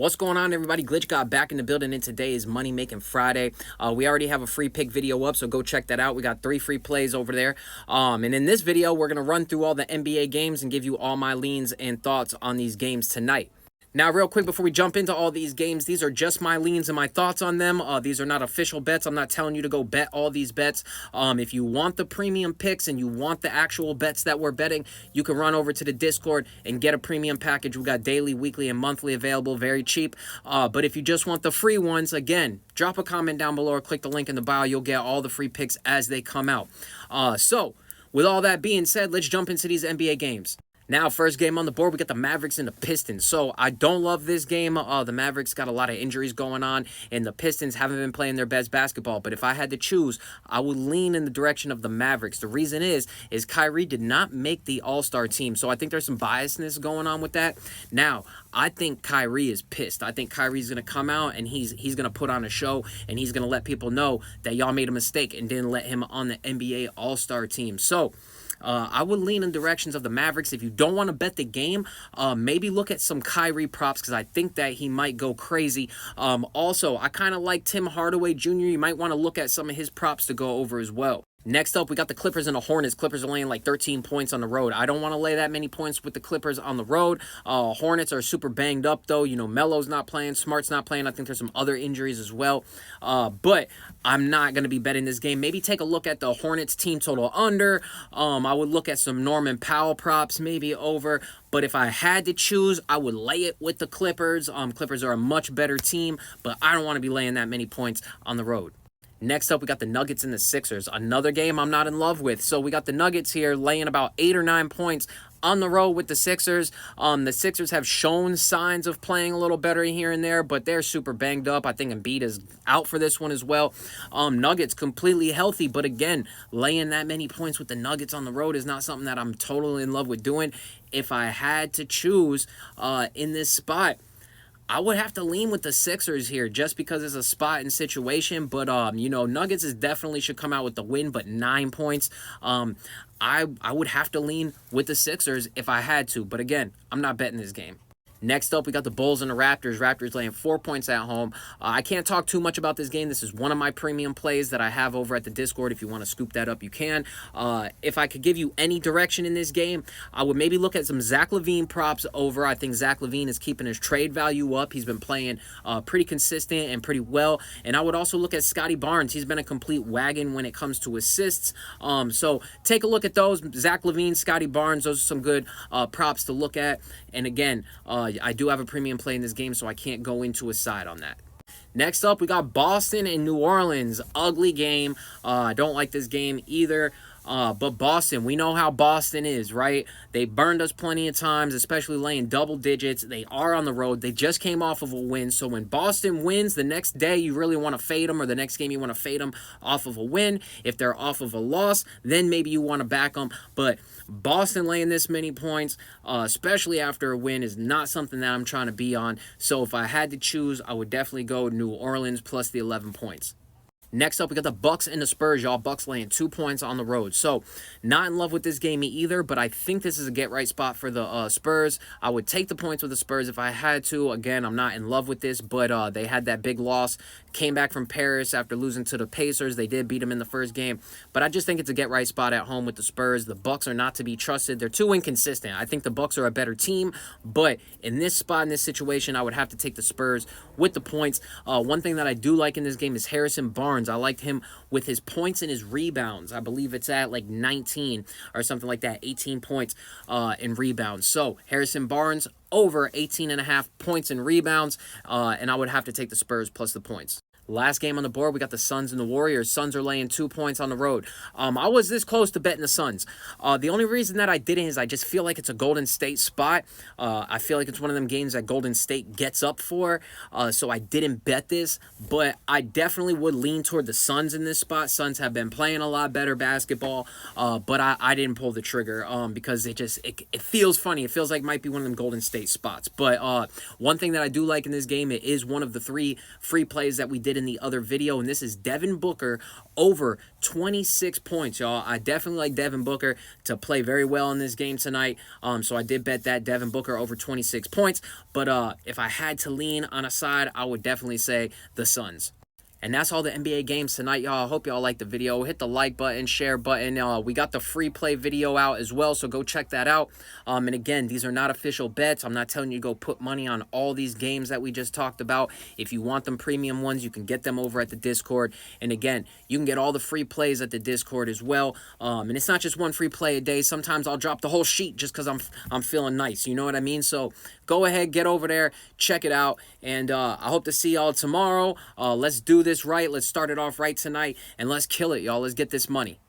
What's going on, everybody? Glitch got back in the building, and today is Money Making Friday. We already have a free pick video up, so go check that out. We got 3 free plays over there. And in this video, we're going to run through all the NBA games and give you all my leans and thoughts on these games tonight. Now, real quick, before we jump into all these games, these are just my leans and my thoughts on them. These are not official bets. I'm not telling you to go bet all these bets. If you want the premium picks and you want the actual bets that we're betting, you can run over to the Discord and get a premium package. We got daily, weekly, and monthly available, very cheap. But if you just want the free ones, again, drop a comment down below or click the link in the bio. You'll get all the free picks as they come out. So, with all that being said, let's jump into these NBA games. Now, first game on the board, we got the Mavericks and the Pistons. So, I don't love this game. The Mavericks got a lot of injuries going on, and the Pistons haven't been playing their best basketball. But if I had to choose, I would lean in the direction of the Mavericks. The reason is Kyrie did not make the All-Star team. So, I think there's some biasness going on with that. Now, I think Kyrie is pissed. I think Kyrie's going to come out, and he's going to put on a show, and he's going to let people know that y'all made a mistake and didn't let him on the NBA All-Star team. So, I would lean in directions of the Mavericks. If you don't want to bet the game, maybe look at some Kyrie props because I think that he might go crazy. Also, I kind of like Tim Hardaway Jr. You might want to look at some of his props to go over as well. Next up, we got the Clippers and the Hornets. Clippers are laying like 13 points on the road. I don't want to lay that many points with the Clippers on the road. Hornets are super banged up, though. You know, Melo's not playing. Smart's not playing. I think there's some other injuries as well. But I'm not going to be betting this game. Maybe take a look at the Hornets team total under. I would look at some Norman Powell props, maybe over. But if I had to choose, I would lay it with the Clippers. Clippers are a much better team, but I don't want to be laying that many points on the road. Next up, we got the Nuggets and the Sixers. Another game I'm not in love with. So we got the Nuggets here laying about 8 or 9 points on the road with the Sixers. The Sixers have shown signs of playing a little better here and there, but they're super banged up. I think Embiid is out for this one as well. Nuggets completely healthy, but again, laying that many points with the Nuggets on the road is not something that I'm totally in love with doing. If I had to choose in this spot, I would have to lean with the Sixers here just because it's a spot and situation. But, Nuggets definitely should come out with the win, but 9 points. I would have to lean with the Sixers if I had to. But, again, I'm not betting this game. Next up, we got the Bulls and the Raptors. Raptors laying 4 points at home. I can't talk too much about this game. This is one of my premium plays that I have over at the Discord. If you want to scoop that up, you can. If I could give you any direction in this game, I would maybe look at some Zach LaVine props over. I think Zach LaVine is keeping his trade value up. He's been playing pretty consistent and pretty well. And I would also look at Scotty Barnes. He's been a complete wagon when it comes to assists. So take a look at those. Zach LaVine, Scotty Barnes, those are some good props to look at. And again, I do have a premium play in this game, so I can't go into a side on that. Next up, we got Boston and New Orleans. Ugly game. I don't like this game either. But Boston, we know how Boston is, right? They burned us plenty of times, especially laying double digits. They are on the road. They just came off of a win. So when Boston wins, the next day you really want to fade them, or the next game you want to fade them off of a win. If they're off of a loss, then maybe you want to back them. But Boston laying this many points, especially after a win, is not something that I'm trying to be on. So if I had to choose, I would definitely go New Orleans plus the 11 points. Next up, we got the Bucks and the Spurs, y'all. Bucks laying 2 points on the road. So, not in love with this game either, but I think this is a get-right spot for the Spurs. I would take the points with the Spurs if I had to. Again, I'm not in love with this, but they had that big loss. Came back from Paris after losing to the Pacers. They did beat them in the first game. But I just think it's a get-right spot at home with the Spurs. The Bucks are not to be trusted. They're too inconsistent. I think the Bucks are a better team, but in this spot, in this situation, I would have to take the Spurs with the points. One thing that I do like in this game is Harrison Barnes. I liked him with his points and his rebounds. I believe it's at like 19 or something like that, 18 points in rebounds. So Harrison Barnes over 18.5 points in rebounds, and I would have to take the Spurs plus the points. Last game on the board, we got the Suns and the Warriors. Suns are laying 2 points on the road. I was this close to betting the Suns. The only reason that I didn't is I just feel like it's a Golden State spot. I feel like it's one of them games that Golden State gets up for. So I didn't bet this, but I definitely would lean toward the Suns in this spot. Suns have been playing a lot better basketball, but I didn't pull the trigger because it feels funny. It feels like it might be one of them Golden State spots. But one thing that I do like in this game, it is one of the 3 free plays that we did in the other video, and this is Devin Booker over 26 points, y'all. I definitely like Devin Booker to play very well in this game tonight. So I did bet that Devin Booker over 26 points. But if I had to lean on a side, I would definitely say the Suns. And that's all the NBA games tonight, y'all. I hope y'all liked the video. Hit the like button, share button. We got the free play video out as well, so go check that out. And again, these are not official bets. I'm not telling you to go put money on all these games that we just talked about. If you want them premium ones, you can get them over at the Discord. And again, you can get all the free plays at the Discord as well. And it's not just one free play a day. Sometimes I'll drop the whole sheet just because I'm feeling nice. You know what I mean? So go ahead, get over there, check it out. And I hope to see y'all tomorrow. Let's do this right. Let's start it off right tonight, and let's kill it, y'all. Let's get this money.